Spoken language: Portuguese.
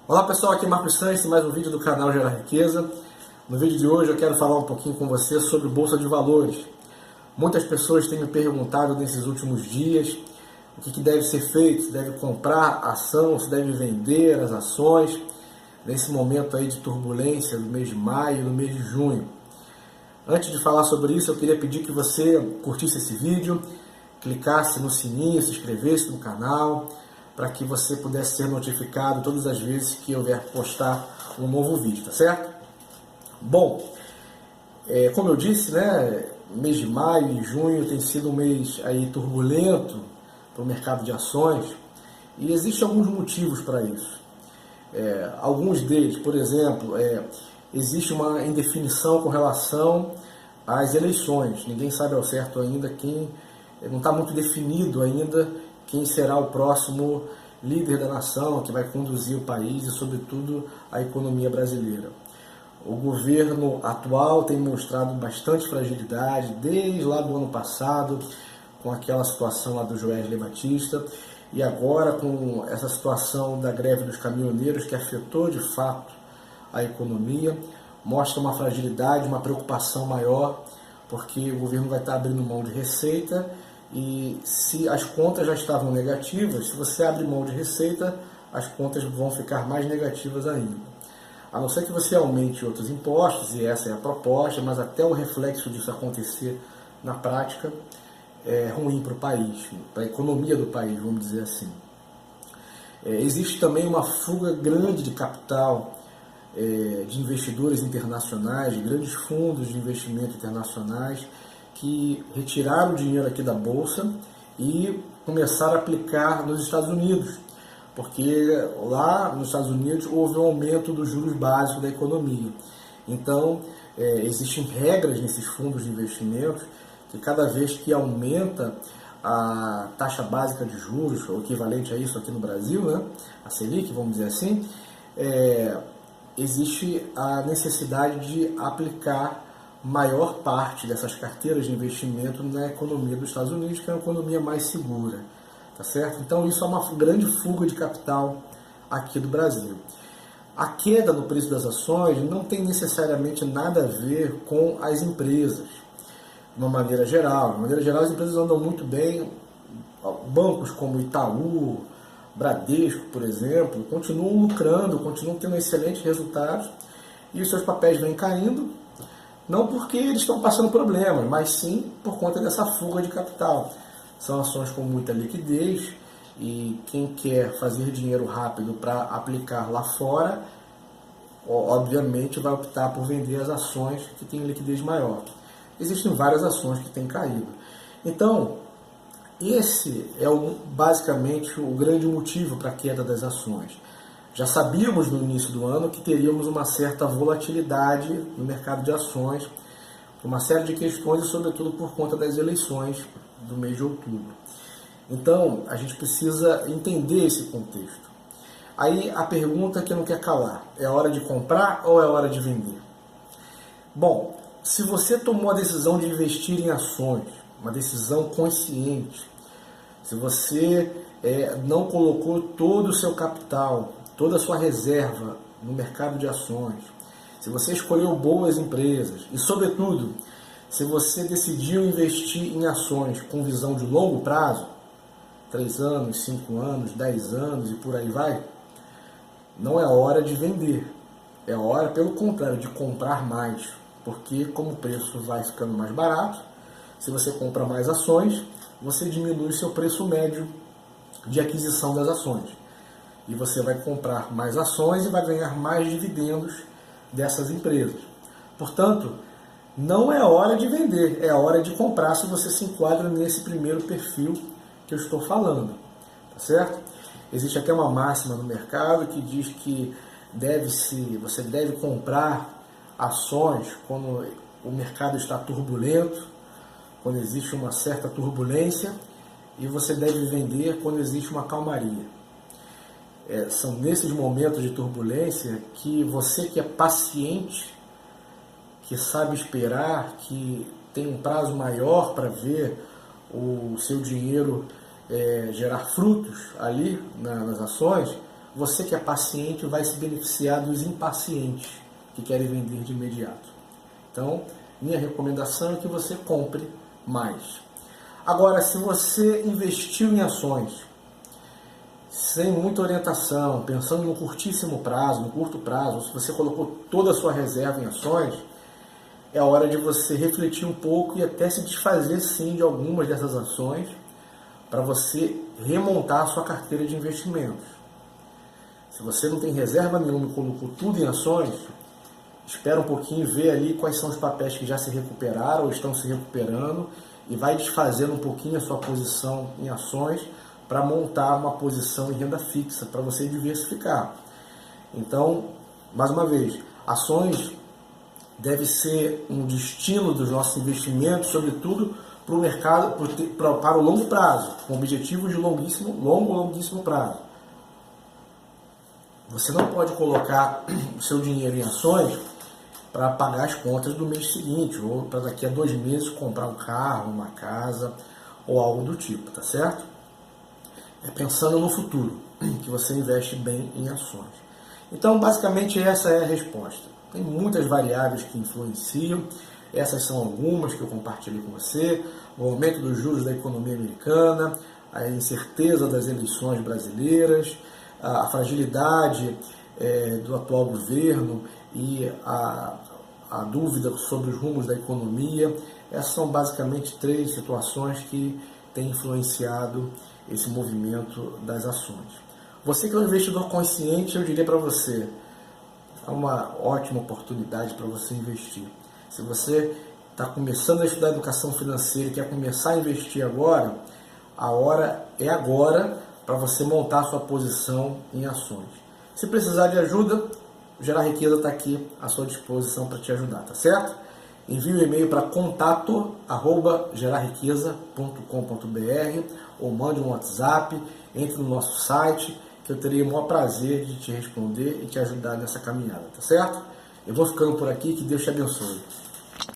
Olá pessoal, aqui é Marcos Sanches, mais um vídeo do canal Gerar Riqueza. No vídeo de hoje eu quero falar um pouquinho com você sobre Bolsa de Valores. Muitas pessoas têm me perguntado nesses últimos dias o que deve ser feito, se deve comprar ação, se deve vender as ações, nesse momento aí de turbulência do mês de maio e do mês de junho. Antes de falar sobre isso, eu queria pedir que você curtisse esse vídeo, clicasse no sininho, se inscrevesse no canal, para que você pudesse ser notificado todas as vezes que eu vier postar um novo vídeo, tá certo? Bom, como eu disse, né, mês de maio e junho tem sido um mês aí turbulento para o mercado de ações e existem alguns motivos para isso. Alguns deles, por exemplo, existe uma indefinição com relação às eleições. Ninguém sabe ao certo ainda não está muito definido ainda quem será o próximo líder da nação, que vai conduzir o país e, sobretudo, a economia brasileira. O governo atual tem mostrado bastante fragilidade desde lá do ano passado, com aquela situação lá do Joesley Batista, e agora com essa situação da greve dos caminhoneiros, que afetou de fato a economia, mostra uma fragilidade, uma preocupação maior, porque o governo vai estar abrindo mão de receita. E se as contas já estavam negativas, se você abre mão de receita, as contas vão ficar mais negativas ainda. A não ser que você aumente outros impostos, e essa é a proposta, mas até o reflexo disso acontecer na prática é ruim para o país, para a economia do país, vamos dizer assim. Existe também uma fuga grande de capital de investidores internacionais, de grandes fundos de investimento internacionais, que retiraram o dinheiro aqui da Bolsa e começaram a aplicar nos Estados Unidos, porque lá nos Estados Unidos houve um aumento dos juros básicos da economia. Então, existem regras nesses fundos de investimentos que cada vez que aumenta a taxa básica de juros, ou equivalente a isso aqui no Brasil, né, a Selic, vamos dizer assim, existe a necessidade de aplicar maior parte dessas carteiras de investimento na economia dos Estados Unidos, que é uma economia mais segura, tá certo? Então isso é uma grande fuga de capital aqui do Brasil. A queda no preço das ações não tem necessariamente nada a ver com as empresas, de uma maneira geral. De uma maneira geral, as empresas andam muito bem. Bancos como Itaú, Bradesco, por exemplo, continuam lucrando, continuam tendo excelentes resultados e os seus papéis vêm caindo, não porque eles estão passando problemas, mas sim por conta dessa fuga de capital. São ações com muita liquidez e quem quer fazer dinheiro rápido para aplicar lá fora, obviamente vai optar por vender as ações que têm liquidez maior. Existem várias ações que têm caído. Então, esse é basicamente o grande motivo para a queda das ações. Já sabíamos no início do ano que teríamos uma certa volatilidade no mercado de ações, por uma série de questões e sobretudo por conta das eleições do mês de outubro. Então, a gente precisa entender esse contexto. Aí a pergunta que não quer calar, é hora de comprar ou é hora de vender? Bom, se você tomou a decisão de investir em ações, uma decisão consciente, se você não colocou todo o seu capital, toda a sua reserva no mercado de ações, se você escolheu boas empresas e, sobretudo, se você decidiu investir em ações com visão de longo prazo, 3 anos, 5 anos, 10 anos e por aí vai, não é hora de vender. É hora, pelo contrário, de comprar mais, porque como o preço vai ficando mais barato, se você compra mais ações, você diminui seu preço médio de aquisição das ações. E você vai comprar mais ações e vai ganhar mais dividendos dessas empresas. Portanto, não é hora de vender, é hora de comprar se você se enquadra nesse primeiro perfil que eu estou falando. Tá certo? Existe até uma máxima no mercado que diz que você deve comprar ações quando o mercado está turbulento, quando existe uma certa turbulência, e você deve vender quando existe uma calmaria. São nesses momentos de turbulência que você que é paciente, que sabe esperar, que tem um prazo maior para ver o seu dinheiro gerar frutos ali nas ações, você que é paciente vai se beneficiar dos impacientes que querem vender de imediato. Então, minha recomendação é que você compre mais. Agora, se você investiu em ações sem muita orientação, pensando no curtíssimo prazo, no curto prazo, se você colocou toda a sua reserva em ações, é hora de você refletir um pouco e até se desfazer sim de algumas dessas ações para você remontar a sua carteira de investimentos. Se você não tem reserva nenhuma e colocou tudo em ações, espera um pouquinho e vê ali quais são os papéis que já se recuperaram ou estão se recuperando e vai desfazendo um pouquinho a sua posição em ações para montar uma posição em renda fixa, para você diversificar. Então, mais uma vez, ações deve ser um destino dos nossos investimentos, sobretudo para o mercado, para o longo prazo, com objetivos de longuíssimo prazo. Você não pode colocar o seu dinheiro em ações para pagar as contas do mês seguinte, ou para daqui a 2 meses comprar um carro, uma casa, ou algo do tipo, tá certo? É pensando no futuro, que você investe bem em ações. Então, basicamente, essa é a resposta. Tem muitas variáveis que influenciam, essas são algumas que eu compartilhei com você: o aumento dos juros da economia americana, a incerteza das eleições brasileiras, a fragilidade do atual governo e a dúvida sobre os rumos da economia. Essas são basicamente 3 situações que têm influenciado esse movimento das ações. Você que é um investidor consciente, eu diria para você, é uma ótima oportunidade para você investir. Se você está começando a estudar educação financeira e quer começar a investir agora, a hora é agora para você montar a sua posição em ações. Se precisar de ajuda, o Gerar Riqueza está aqui à sua disposição para te ajudar, tá certo? Envie um e-mail para contato@gerarriqueza.com.br ou mande um WhatsApp, entre no nosso site, que eu terei o maior prazer de te responder e te ajudar nessa caminhada, tá certo? Eu vou ficando por aqui, que Deus te abençoe.